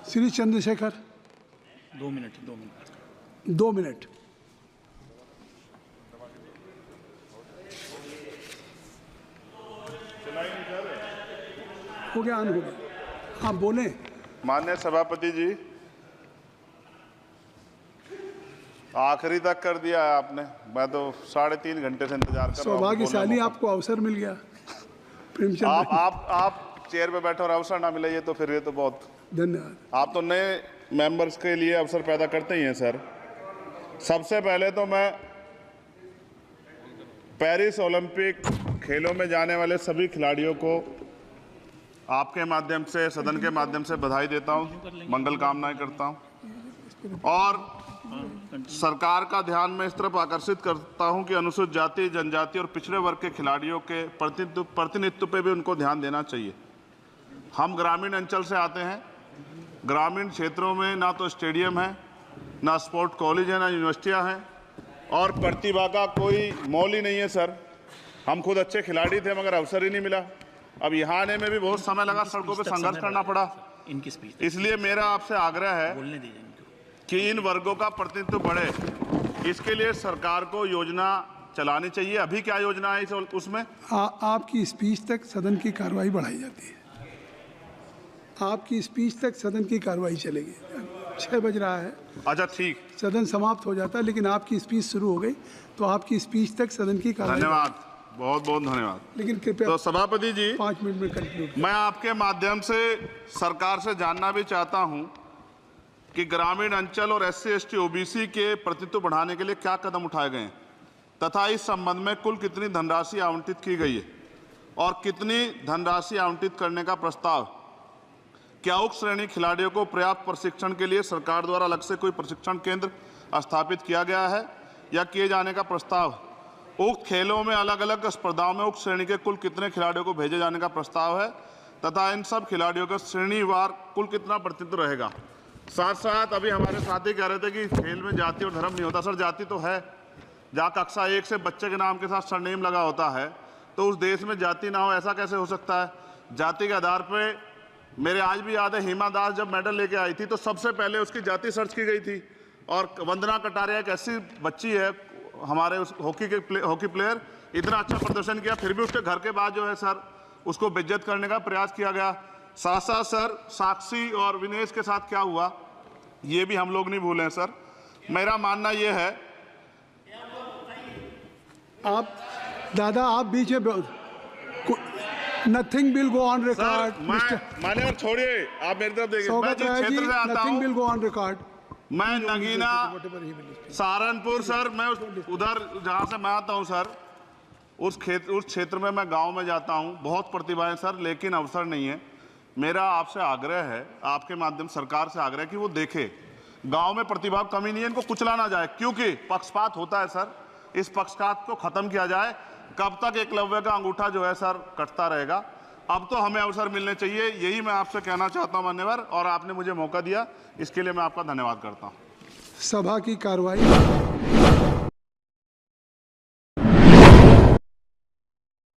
Shri Chandrashekhar 2 minute 2 minute. हो गया, on हो गया। आप बोलें। माननीय सभापति जी, आखिरी तक कर दिया है आपने। मैं तो 3.5 घंटे से इंतजार कर रहा हूं। सौभाग्यशाली आपको अवसर मिल गया। प्रेमचंद आप चेयर पे बैठे और अवसर ना मिले, ये तो फिर ये तो बहुत धन्यवाद। आप तो नए मेंबर्स के लिए अवसर पैदा करते ही हैं सर। सबसे पहले तो मैं पेरिस ओलंपिक खेलों में जाने वाले सभी खिलाड़ियों को आपके माध्यम से, सदन के माध्यम से बधाई देता हूं, मंगल कामनाएं करता हूं और सरकार का ध्यान में इस तरफ आकर्षित करता हूं कि अनुसूचित जाति, जनजाति और पिछड़े वर्ग के खिलाड़ियों के प्रतिनिधित्व पे भी उनको ध्यान देना चाहिए। हम ग्रामीण अंचल से आते हैं। ग्रामीण क्षेत्रों में ना तो स्टेडियम है, ना स्पोर्ट कॉलेज है, ना यूनिवर्सिटियां हैं और प्रतिभा का कोई मोल ही नहीं है सर। हम खुद अच्छे खिलाड़ी थे मगर अवसर ही नहीं मिला। अब यहाँ आने में भी बहुत समय लगा, सड़कों पे संघर्ष करना पड़ा। इनकी स्पीच इसलिए मेरा आपसे आग्रह है बोलने दीजिए कि इन वर्गों का प्रतिनिधित्व बढ़े। इसके लिए सरकार को योजना चलानी चाहिए। अभी क्या योजना है उसमें? आपकी स्पीच तक सदन की कार्रवाई बढ़ाई जाती है। आपकी स्पीच तक सदन की कार्रवाई चलेगी। 6 बज रहा है। अच्छा ठीक, सदन समाप्त हो जाता है, लेकिन आपकी स्पीच शुरू हो गई तो आपकी स्पीच तक सदन की कार्रवाई। धन्यवाद, बहुत बहुत धन्यवाद। लेकिन कृपया तो सभापति जी 5 मिनट में कंक्लूड। मैं आपके माध्यम से सरकार से जानना भी चाहता हूं कि ग्रामीण अंचल और SC, ST, OBC के प्रतिनिधित्व बढ़ाने के लिए क्या कदम उठाए गए हैं तथा इस संबंध में कुल कितनी धनराशि आवंटित की गई है और कितनी धनराशि आवंटित करने का प्रस्ताव। क्या उक्त श्रेणी खिलाड़ियों को पर्याप्त प्रशिक्षण के लिए सरकार द्वारा अलग से कोई प्रशिक्षण केंद्र स्थापित किया गया है या किए जाने का प्रस्ताव। उक्त खेलों में अलग अलग स्पर्धाओं में उक्त श्रेणी के कुल कितने खिलाड़ियों को भेजे जाने का प्रस्ताव है तथा इन सब खिलाड़ियों का श्रेणीवार कुल कितना प्रतिनिधित्व रहेगा। साथ साथ अभी हमारे साथी कह रहे थे कि खेल में जाति और धर्म नहीं होता। सर जाति तो है। जहाँ कक्षा 1 से बच्चे के नाम के साथ सरनेम लगा होता है तो उस देश में जाति ना हो, ऐसा कैसे हो सकता है? जाति के आधार पर मेरे आज भी याद है, हिमा दास जब मेडल लेके आई थी तो सबसे पहले उसकी जाति सर्च की गई थी। और वंदना कटारिया एक ऐसी बच्ची है, हमारे उस हॉकी प्लेयर, इतना अच्छा प्रदर्शन किया, फिर भी उसके घर के बाद जो है सर उसको बेइज्जत करने का प्रयास किया गया। साथ साथ सर साक्षी और विनेश के साथ क्या हुआ ये भी हम लोग नहीं भूलें सर। मेरा मानना ये है, आप दादा आप बीच में nothing will go on record. मान्यवर छोड़िए, आप मेरी तरफ देखिए। मैं जिस क्षेत्र से आता हूं, nothing will go on record. मैं नगीना सहारनपुर सर, मैं उधर जहाँ से मैं आता हूँ सर, उस क्षेत्र में मैं गांव में जाता हूँ। बहुत प्रतिभाएं सर, लेकिन अवसर नहीं है। मेरा आपसे आग्रह है, आपके माध्यम सरकार से आग्रह है कि वो देखे गांव में प्रतिभा कमी नहीं है, इनको कुचला ना जाए क्योंकि पक्षपात होता है सर। इस पक्षपात को खत्म किया जाए। कब तक एकलव्य का अंगूठा जो है सर कटता रहेगा? अब तो हमें अवसर मिलने चाहिए, यही मैं आपसे कहना चाहता हूं मान्यवर, और आपने मुझे मौका दिया इसके लिए मैं आपका धन्यवाद करता हूं। सभा की कार्रवाई